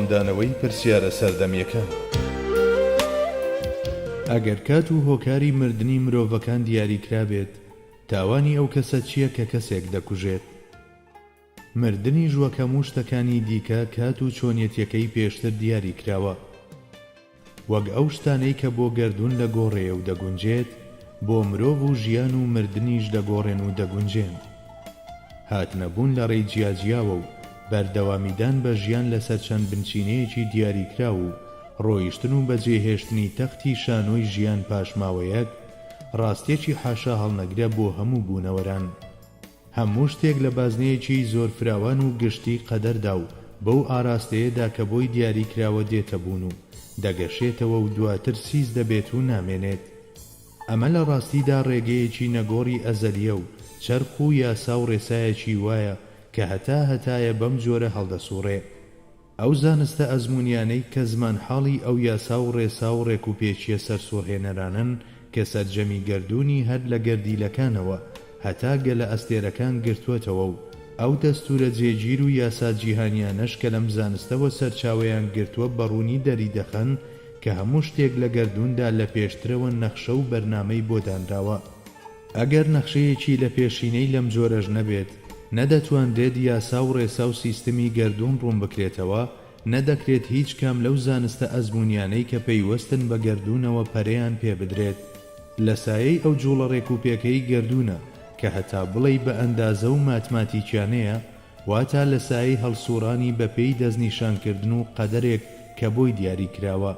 وەڵامدانەوەی پرسیارە سەردەمیەکان. ئەگەر کات و هۆکاری مردنی مرۆڤەکان دیاریکرا بێت، تاوانی ئەو کەسە چییە کە کەسێک دەکوژێت؟ مردنی ژوەکە و شتەکانی دیکە کات و چۆنیەتیەکەی پێشتر دیاری کراوە، وەک ئەو شتانەی کە بۆ گەردون دەگۆڕێ و دەگونجێت، بۆ مرۆڤ و ژیان و مردنیش دەگۆڕێن و دەگونجێن. هاتنەبوون لە ڕێی جیاجیاوە و بەردەوامیدان بە ژیان لەسەر چەند بنچینەیەکی دیاریکرا و ڕۆیشتن و بەجێهێشتنی تەختی شانۆی ژیان پاشماوەیەک ڕاستیەکی حاشا هەڵنەگرە بۆ هەموو بوونەوەران. هەموو شتێک لە بازنەیەکی زۆر فراوان و گشتی قەدەردا و بەو ئاراستەیەدا کە بۆی دیاریکراوە دێتە بوون و دەگەشێتەوە و دواتر سیز دەبێت و نامێنێت. ئەمە لە ڕاستیدا ڕێگەیەکی نەگۆڕی ئەزەلیە و چەرخ و یاسا و ڕێسایەکی وایە کە هەتایە بەم جۆرە هەڵدەسوڕێ. ئەو زانستە ئەزمونیانەی کە زمانحاڵی ئەو یاسا و ڕێسا و ڕێکوپێچیە سەرسوڕهێنەرانن کە سەرجەمی گەردوونی هەر لە گەردیلەکانەوە هەتا گەلە ئەستێرەکان گرتووەتەوە و ئەو دەستورە جێگیر و یاسا جیهانیانەش کە لەم زانستەوە سەرچاوەیان گرتووە بەڕوونی دەری دەخەن کە هەموو شتێک لە گەردووندا لە پێشترەوە نەخشە و بەرنامەی بۆ دانراوە. ئەگەر نەخشەیەکی لە پێشینەی لەم جۆرەش نەبێت، نەدەتوانرێت یاسا و ڕێسا و سیستمی گەردوون ڕوون بکرێتەوە، نەدەکرێت هیچ کام لەو زانستە ئەزمونیانەی کە پەیوەستن بە گەردوونەوە پەرەیان پێ بدرێت. لە سایەی ئەو جوڵە ڕێکوپێکەی گەردوونە کە هەتا بڵێ بە ئەندازە و ماتماتیکیانەیە، واتە لە سایەی هەڵسوڕانی بەپێی دەستنیشانکردن و قەدەرێک کە بۆی دیاری کراوە.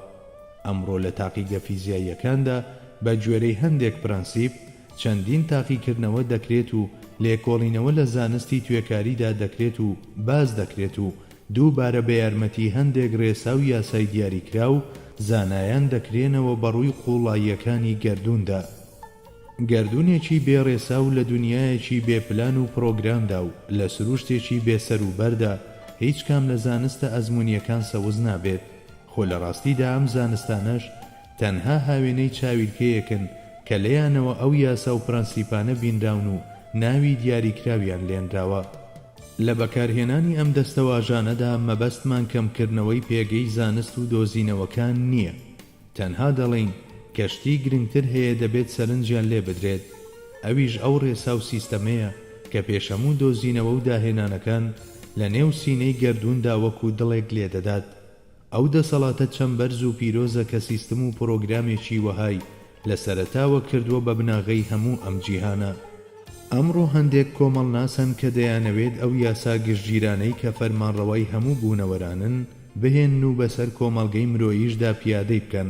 ئەمڕۆ لە تاقیگە فیزیاییەکاندا بە گوێرەی هەندێک پرەنسیپ چەندین تاقیکردنەوە دەکرێت و لێکۆڵینەوە لە زانستی توێکاریدا دەکرێت و باز دەکرێت و دووبارە بە یارمەتی هەندێک ڕێسا و یاسای دیاریکرا و زانایان دەکرێنەوە بەڕووی قوڵاییەکانی گەردووندا. گەردوونێکی بێڕێسا و لە دنیایەکی بێپلان و پرۆگرامدا و لە سروشتێکی بێسەر و بەردا هیچ کام لە زانستە ئەزمونیەکان سەوز نابێت. خۆ لە ڕاستیدا ئەم زانستانەش تەنها هاوێنەی چاویلکەیەکن کە لەیانەوە ئەو یاسا و پرەنسیپانە بینراون و ناوی دیاریکراویان لێنراوە. لە بەکارهێنانی ئەم دەستەواژانەدا مەبەستمان کەمکردنەوەی پێگەی زانست و دۆزینەوەکان نییە. تەنها دەڵێن کەشتی گرنگتر هەیە دەبێت سەرنجیان لێ بدرێت. ئەویش ئەو ڕێسا و سیستەمەیە کە پێشەموو دۆزینەوە و داهێنانەکان لە نێو سینەی گەردووندا وەکو دڵێک لێدەدات. ئەو دەسەڵاتە چەمبەرز و پیرۆزە کە سیستم و پرۆگرامێکی وەهای لە سەرەتاوە کردووە بە بناغەی هەموو ئەم جیهانە. ئەمڕۆ هەندێک کۆمەڵ ناسن کە دەیانەوێت ئەو یاسا گشتگیرانەی کە فەرمانڕەوای هەموو بوونەوەرانن بهێن و بەسەر کۆمەڵگەی مرۆییشدا پیادەی بکەن.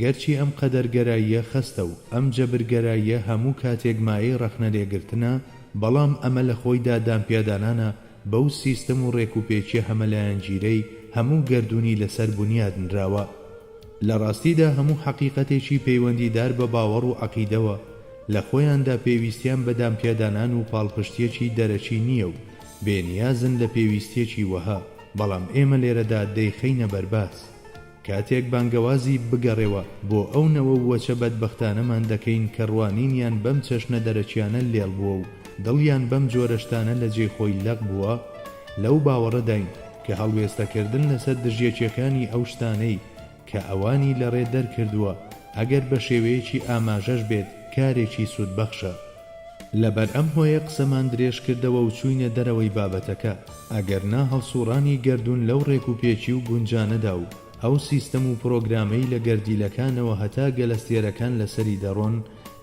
گەرچی ئەم قەدەرگەراییە خستە و ئەم جەبرگەراییە هەموو کاتێک مایەی ڕەخنە لێگرتنە، بەڵام ئەمە لە خۆیدا دامپیادانانە بەو سیستم و ڕێکوپێچی هەمەلایەنگیرەی هەموو گەردوونی لەسەر بنیادنراوە. لە ڕاستیدا هەموو حەقیقەتێکی پەیوەندیدار بە باوەڕ و عەقیدەوە لە خۆیاندا پێویستیان بە دامپیادانان و پاڵپشتیەکی دەرەچی نییە و بێنیازن لە پێویستیەکی وەها، بەڵام ئێمە لێرەدا دەیخەینە بەرباز. کاتێک بانگەوازی بگەڕێوە بۆ ئەو نەوە وەچە بەدبەختانەمان دەکەین کە ڕوانینیان بەم چەشنە دەرەچیانە لێڵ بووە و دڵیان بەم جۆرەشتانە لە جێخۆی لەق بووە، لەو باوەڕەداین کە هەڵوێستەکردن لەسەر دژیەکیەکانی ئەو شتانەی کە ئەوانی لە ڕێ دەرکردووە ئەگەر بە شێوەیەکی ئاماژەش بێت کارێکی سوودبەخشە. لەبەر ئەم هۆیە قسەمان درێژ کردەوە و چووینە دەرەوەی بابەتەکە. ئەگەر نا هەڵسوڕانی گەردون لەو ڕێکوپێچی و گونجانەدا و ئەو سیستەم و پرۆگرامەی لە گەردیلەکانەوە هەتا گەلەستێرەکان لەسەری دەڕۆن،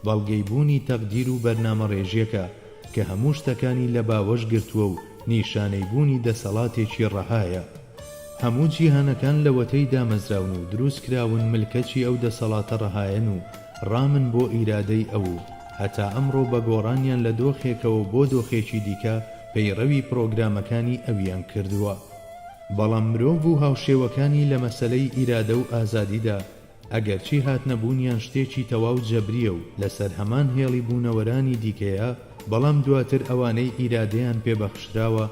بەڵگەیبوونی تەقدیر و بەرنامە ڕێژیەکە کە هەموو شتەکانی لە باوەش گرتووە و نیشانەی بوونی دەسەڵاتێکی ڕەهایە. هەموو جیهانەکان لە وەتەی دامەزراون و دروست کراون ملکەچی ئەو دەسەڵاتە ڕەهایەن و ڕامن بۆ ئیرادەی ئەو، هەتا ئەمڕۆ بە گۆڕانیان لە دۆخێکەوە بۆ دۆخێکی دیکە پەیڕەوی پرۆگرامەکانی ئەویان کردووە. بەڵام مرۆڤ و هاوشێوەکانی لە مەسەلەی ئیرادە و ئازادیدا ئەگەرچی هاتنەبوونیان شتێکی تەواو جەبریە و لەسەر هەمان هێڵی بوونەوەرانی دیکەیە، بەڵام دواتر ئەوانەی ئیرادەیان پێبەخشراوە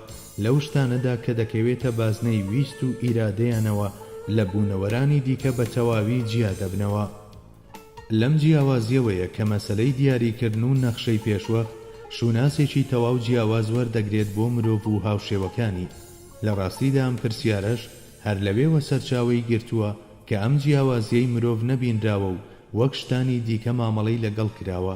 لەو شتانەدا کە دەکەوێتە بازنەی ویست و ئیرادەیانەوە لە بوونەوەرانی دیکە بە تەواوی جیا دەبنەوە. لەم جیاوازیەوەیە کە مەسەلەی دیاریکردن و نەخشەی پێشوەخت شوناسێکی تەواو جیاواز وەردەگرێت بۆ مرۆڤ و هاوشێوەکانی. لە ڕاستیدا ئەم پرسیارەش هەر لەوێوە سەرچاوەی گرتووە کە ئەم جیاوازیەی مرۆڤ نەبینراوە و وەک شتانی دیکە مامەڵەی لەگەڵ کراوە.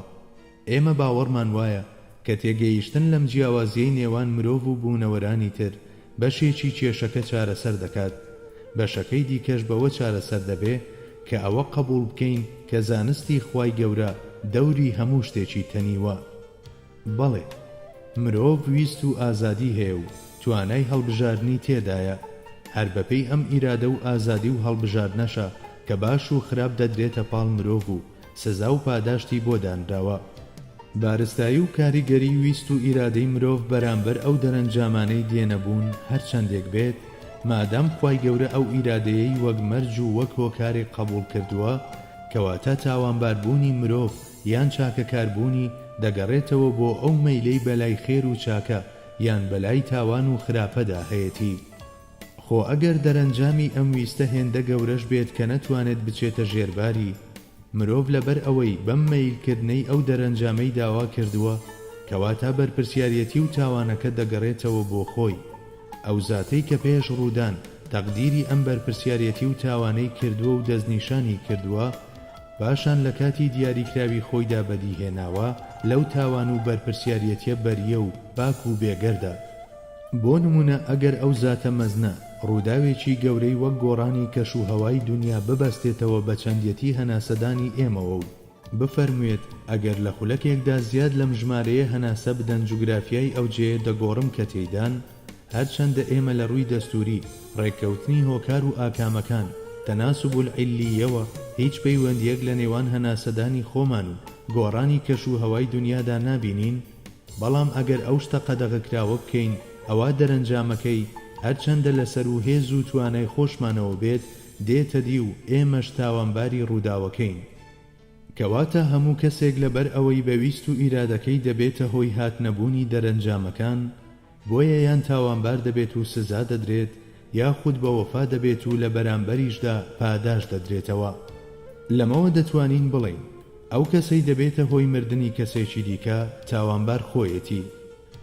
ئێمە باوەڕمان وایە کە تێگەیشتن لەم جیاوازیەی نێوان مرۆڤ و بوونەوەرانی تر بەشێکی کێشەکە چارەسەر دەکات. بەشەکەی دیکەش بەوە چارەسەر دەبێ کە ئەوە قبول بکەین کە زانستی خوای گەورە دەوری هەموو شتێکی تەنیوە. بەڵێ، مرۆڤ ویست و ئازادی هەیە و توانای هەڵبژاردنی تێدایە. هەر بەپێی ئەم ئیرادە و ئازادی و هەڵبژاردنەشە کە باش و خراپ دەدرێتە پاڵ مرۆڤ و سزا و پاداشتی بۆ دانراوە. بارستایی و کاریگەری ویست و ئیرادەی مرۆڤ بەرامبەر ئەو دەرەنجامانەی دێنەبوون هەرچەندێک بێت، مادام خوای گەورە ئەو ئیرادەیەی وەک مەرج و وەک هۆکارێک قبول کردووە، کەواتە تاوانباربوونی مرۆڤ یان چاکەکاربوونی دەگەڕێتەوە بۆ ئەو مەیلەی بەلای خێر و چاکە یان بەلای تاوان و خراپەدا هەیەتی. خۆ ئەگەر دەرەنجامی ئەم ویستە هێندە گەورەش بێت کە نەتوانێت بچێتە ژێرباری، مرۆڤ لەبەر ئەوەی بەم مەیلکردنەی ئەو دەرەنجامەی داوا کردووە، کەواتە بەرپرسیارەتی و تاوانەکە دەگەڕێتەوە بۆ خۆی. ئەو زاتەی کە پێش ڕوودان تەقدیری ئەم بەرپرسیارەتی و تاوانەی کردووە و دەستنیشانی کردووە، پاشان لە کاتی دیاریکراوی خۆیدا بەدیهێناوە لەو تاوان و بەرپرسیارەتیە بەریە و باک و بێگەردە. بۆ نمونە ئەگەر ئەو زاتە مەزنە ڕووداوێکی گەورەی وەک گۆڕانی کەش و هەوای دنیا ببەستێتەوە بە چەندەتی هەناسەدانی ئێمەوە و بفەرموێت ئەگەر لە خولەکێکدا زیاد لەم ژمارەیە هەناسە بدەن جوگرافیای ئەو جێ دەگۆڕم کە تێیدان، هەرچەندە ئێمە لە ڕووی دەستوری ڕێککەوتنی هۆکار و ئاکامەکان تەناسب العیلیەوە هیچ پەیوەندیەک لە نێوان هەناسەدانی خۆمان و گۆڕانی کەش و هەوای دنیادا نابینین، بەڵام ئەگەر ئەو شتە قەدەغەکراوە بکەین، ئەوە دەرەنجامەکەی هەرچەندە لەسەر و هێز و توانای خۆشمانەوە بێت دێتە دی و ئێمەش تاوانباری ڕووداوەکەین. کەواتە هەموو کەسێک لەبەر ئەوەی بەویست و ئیرادەکەی دەبێتە هۆی هاتنەبوونی دەرەنجامەکان، بۆیە یان تاوانبار دەبێت و سزا دەدرێت، یاخود بە وەفا دەبێت و لە بەرامبەریشدا پاداش دەدرێتەوە. لەمەوە دەتوانین بڵێین ئەو کەسەی دەبێتە هۆی مردنی کەسێکی دیکە تاوانبار خۆیەتی.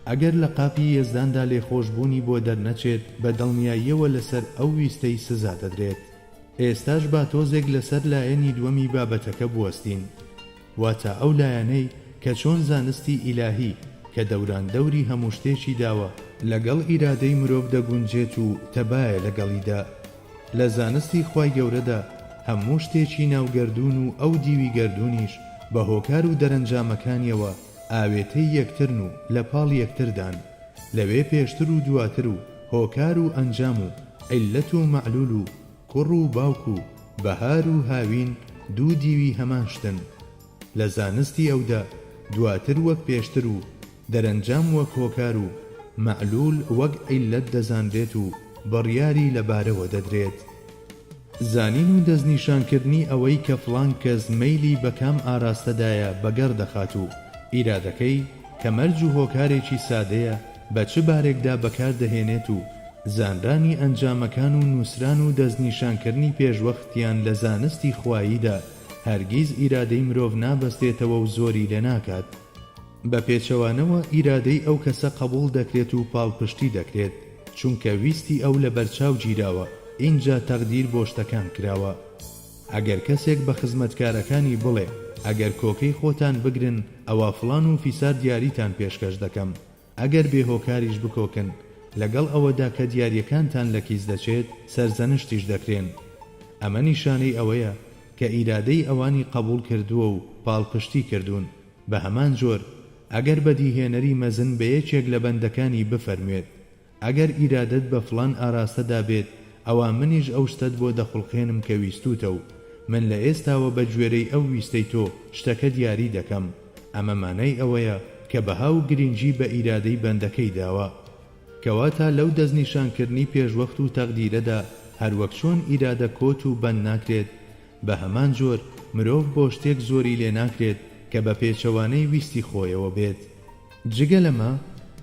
ئەگەر لە قاپی یێزداندا لێخۆشبوونی بۆ دەرنەچێت، بە دڵنیاییەوە لەسەر ئەو ویستەی سزا دەدرێت. ئێستاش با تۆزێک لەسەر لایەنی دووەمی بابەتەکە بوەستین، واتە ئەو لایەنەی کە چۆن زانستی ئیلاهی کە دەوران دەوری هەموو شتێکی داوە لەگەڵ ئیرادەی مرۆڤ دەگونجێت و تەبایە لەگەڵیدا. لە زانستی خوای گەورەدا هەموو شتێکی ناوگەردوون و ئەو دیوی گەردوونیش بە هۆکار و دەرەنجامەکانیەوە ئاوێتەی یەکترن و لە پاڵ یەکتردان، لەوێ پێشتر و دواتر و هۆکار و ئەنجام و عیلەت و مەعلول و کوڕ و باوک و بەهار و هاوین دوو دیوی هەمان شتن. لە زانستی ئەودا دواتر وەک پێشتر و دەرەنجام وەک هۆکار و مەعلول وەک عیلەت دەزانرێت و بڕیاری لەبارەوە دەدرێت. زانین و دەستنیشانکردنی ئەوەی کە فڵان کەس مەیلی بە کام ئاراستەدایە بەگەڕ دەخات و ئیرادەکەی کە مەرج و هۆکارێکی سادەیە بە چ بارێکدا بەکار دەهێنێت و زانرانی ئەنجامەکان و نووسران و دەستنیشانکردنی پێشوەختیان لە زانستی خواییدا هەرگیز ئیرادەی مرۆڤ نابەستێتەوە و زۆری لێ ناکات. بە پێچەوانەوە ئیرادەی ئەو کەسە قبول دەکرێت و پاڵپشتی دەکرێت، چونکە ویستی ئەو لە بەرچاو گیراوە، اینجا تەقدیر بۆ شتەکان کراوە. ئەگەر کەسێک بە خزمەتکارەکانی بڵێ ئەگەر کۆکەی خۆتان بگرن ئەوە فڵان و فیسار دیاریتان پێشکەش دەکەم، ئەگەر بێهۆکاریش بکۆکن، لەگەڵ ئەوەدا کە دیاریەکانتان لە کیس دەچێت سەرزەنشتیش دەکرێن. ئەمە نیشانەی ئەوەیە کە ئیرادەی ئەوانی قبول کردووە و پاڵپشتی کردوون. بە هەمان جۆر ئەگەر بەدیهێنەری مەزن بە یەکێک لە بەندەکانی بفەرموێت ئەگەر ئیرادت بە فڵان ئاراستەدا بێت، ئەوە منیش ئەو شتت بۆ دەخڵقێنم کە ویستوتە و من لە ئێستاوە بە گوێرەی ئەو ویستەی تۆ شتەکە دیاری دەکەم. ئەمە مانای ئەوەیە کە بەها و گرنگی بە ئیرادەی بەندەکەی داوە. کەواتە لەو دەستنیشانکردنی پێشوەخت و تەقدیرەدا هەروەک چۆن ئیرادە کۆت و بەند ناکرێت، بە هەمان جۆر مرۆڤ بۆ شتێک زۆری لێ ناکرێت کە بە پێچەوانەی ویستی خۆیەوە بێت. جگە لەمە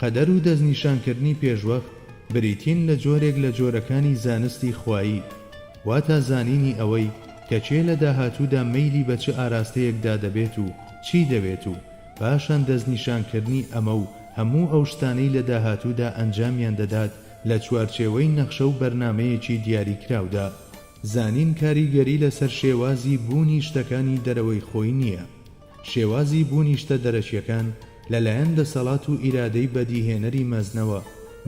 قەدەر و دەستنیشانکردنی پێشوەخت بریتین لە جۆرێک لە جۆرەکانی زانستی خوایی، واتە زانینی ئەوەی کە چێ لە داهاتوودا مەیلی بە چ ئاراستەیەکدا دەبێت و چی دەوێت و پاشان دەستنیشانکردنی ئەمە و هەموو ئەو شتانەی لە داهاتوودا ئەنجامیان دەدات لە چوارچێوەی نەخشە و بەرنامەیەکی دیاریکراودا. زانین کاریگەری لەسەر شێوازی بوونی شتەکانی دەرەوەی خۆی نییە. شێوازی بوونی شتە دەرەچیەکان لەلایەن دەسەڵات و ئیرادەی بەدیهێنەری مەزنەوە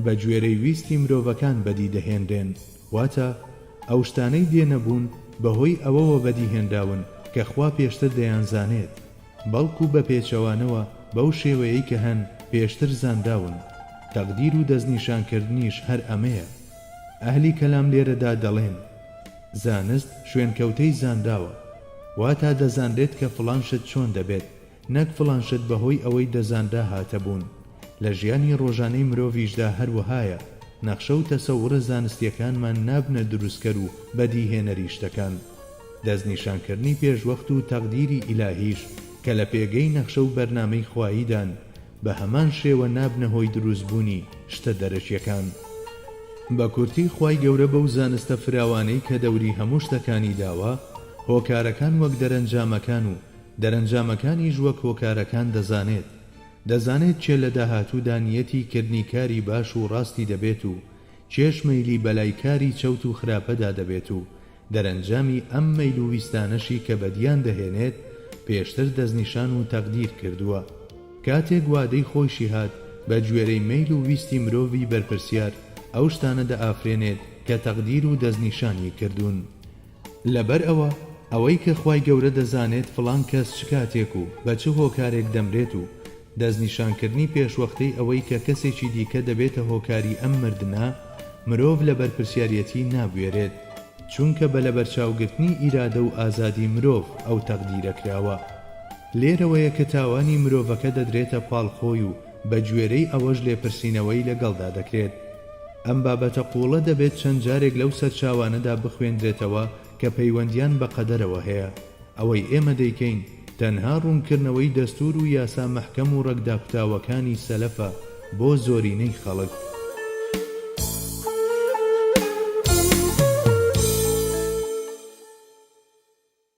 بە گوێرەی ویستی مرۆڤەکان بەدی دەهێنرێن، واتە ئەو شتانەی دێنەبوون بەهۆی ئەوەوە بەدیهێنراون کە خوا پێشتر دەیانزانێت، بەڵکو بە پێچەوانەوە بەو شێوەیەی کە هەن پێشتر زانداون. تەقدیر و دەستنیشانکردنیش هەر ئەمەیە. ئەهلی کەلام لێرەدا دەڵێن زانست شوێنکەوتەی زانداوە، واتە دەزانرێت کە فڵان شت چۆن دەبێت، نەک فڵان شت بەهۆی ئەوەی دەزاندا هاتەبوون. لە ژیانی ڕۆژانەی مرۆڤیشدا هەروەهایە. نەخشە و تەسەوڕە زانستیەکانمان نابنە دروستکەر و بەدیهێنەری شتەکان. دەستنیشانکردنی پێشوەخت و تەقدیری ئیلاهیش کە لە پێگەی نەخشە و بەرنامەی خواییدان بە هەمان شێوە نابنە هۆی دروستبوونی شتە دەرەچیەکان. بە کورتی خوای گەورە بەو زانستە فراوانەی کە دەوری هەموو شتەکانی داوە، هۆکارەکان وەک دەرەنجامەکان و دەرەنجامەکانیش وەک هۆکارەکان دەزانێت. دەزانێت چێ لە داهاتوودا نیەتی کردنی کاری باش و ڕاستی دەبێت و چێش مەیلی بەلای کاری چەوت و خراپەدا دەبێت و دەرەنجامی ئەم مەیل و ویستانەشی کە بەدیان دەهێنێت پێشتر دەستنیشان و تەقدیر کردووە. کاتێک وادەی خۆشی هات بە گوێرەی مەیل و ویستی مرۆڤی بەرپرسیار ئەو شتانە دەئافرێنێت کە تەقدیر و دەستنیشانی کردوون. لەبەر ئەوەی کە خوای گەورە دەزانێت فڵان کەس چ کاتێک و بە چ هۆکارێک دەمرێت و دەستنیشانکردنی پێشوەختەی ئەوەی کە کەسێکی دیکە دەبێتە هۆکاری ئەم مردنە، مرۆڤ لە بەرپرسیارەتی نابوێرێت، چونکە بە لەبەرچاوگرتنی ئیرادە و ئازادی مرۆڤ ئەو تەقدیرە کراوە. لێرەوەیە کە تاوانی مرۆڤەکە دەدرێتە پاڵخۆی و بە گوێرەی ئەوەش لێپرسینەوەی لەگەڵدا دەکرێت. ئەم بابەتە قوڵە دەبێت چەند جارێک لەو سەرچاوانەدا بخوێندرێتەوە کە پەیوەندیان بە قەدەرەوە هەیە. ئەوەی ئێمە دەیکەین تەنها ڕوونکردنەوەی دەستور و یاسا مەحکەم و ڕەگداکوتاوەکانی سەلەفە بۆ زۆرینەی خەڵک.